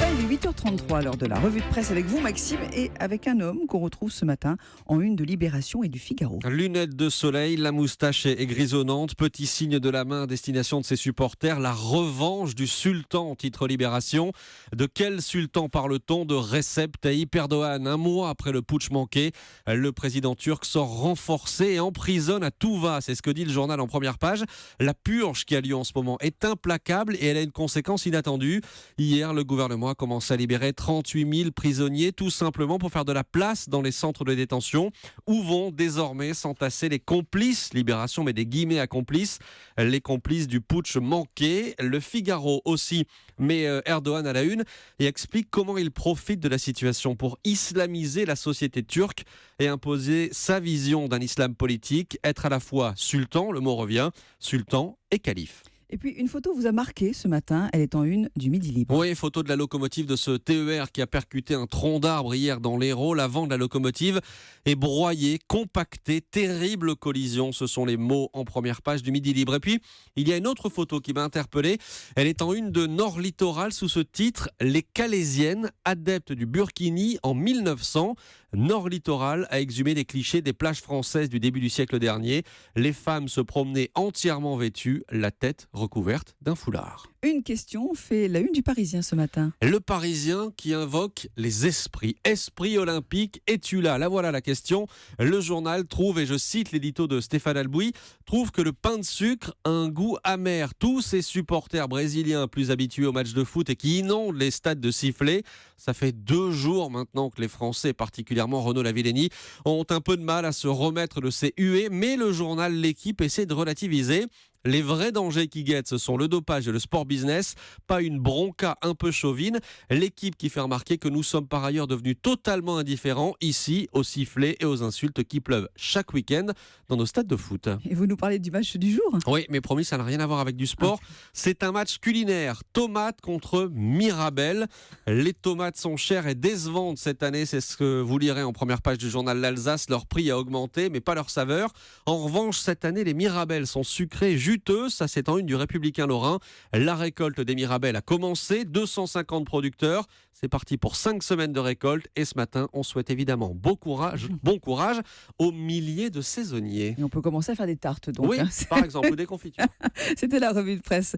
Il est 8h33 lors de la revue de presse avec vous Maxime et avec un homme qu'on retrouve ce matin en une de Libération et du Figaro. Lunettes de soleil, la moustache est grisonnante, petit signe de la main à destination de ses supporters, la revanche du sultan, titre Libération. De quel sultan parle-t-on? De Recep Tayyip Erdogan. Un mois après le putsch manqué, le président turc sort renforcé et emprisonne à tout va, c'est ce que dit le journal en première page. La purge qui a lieu en ce moment est implacable et elle a une conséquence inattendue. Hier, le gouvernement a commencé à libérer 38 000 prisonniers, tout simplement pour faire de la place dans les centres de détention, où vont désormais s'entasser les complices, Libération met des guillemets à complices, les complices du putsch manqué. Le Figaro aussi met Erdogan à la une et explique comment il profite de la situation pour islamiser la société turque et imposer sa vision d'un islam politique, être à la fois sultan, le mot revient, sultan et calife. Et puis une photo vous a marqué ce matin, elle est en une du Midi Libre. Oui, photo de la locomotive de ce TER qui a percuté un tronc d'arbre hier dans l'Hérault. L'avant de la locomotive est broyé, compacté, terrible collision. Ce sont les mots en première page du Midi Libre. Et puis, il y a une autre photo qui m'a interpellé. Elle est en une de Nord Littoral sous ce titre « Les Calaisiennes, adeptes du burkini en 1900 ». Nord Littoral a exhumé des clichés des plages françaises du début du siècle dernier. Les femmes se promenaient entièrement vêtues, la tête recouverte d'un foulard. Une question fait la une du Parisien ce matin. Le Parisien qui invoque les esprits. Esprit olympique, es-tu là? Là voilà la question. Le journal trouve, et je cite l'édito de Stéphane Albouy, trouve que le pain de sucre a un goût amer. Tous ces supporters brésiliens plus habitués aux matchs de foot et qui inondent les stades de sifflets, ça fait 2 jours maintenant que les Français, particulièrement Renaud Lavillenie, ont un peu de mal à se remettre de ces huées, mais le journal L'Équipe essaie de relativiser. Les vrais dangers qui guettent, ce sont le dopage et le sport business, pas une bronca un peu chauvine. L'équipe qui fait remarquer que nous sommes par ailleurs devenus totalement indifférents ici aux sifflets et aux insultes qui pleuvent chaque week-end dans nos stades de foot. Et vous nous parlez du match du jour? Oui, mais promis, ça n'a rien à voir avec du sport. C'est un match culinaire. Tomates contre Mirabelle. Les tomates sont chères et décevantes cette année. C'est ce que vous lirez en première page du journal L'Alsace. Leur prix a augmenté, mais pas leur saveur. En revanche, cette année, les Mirabelles sont sucrées, juteuses. Ça, c'est en une du Républicain Lorrain. La récolte des Mirabelles a commencé. 250 producteurs. C'est parti pour 5 semaines de récolte. Et ce matin, on souhaite évidemment bon courage aux milliers de saisonniers. Et on peut commencer à faire des tartes donc. Oui, par exemple, ou des confitures. C'était la revue de presse.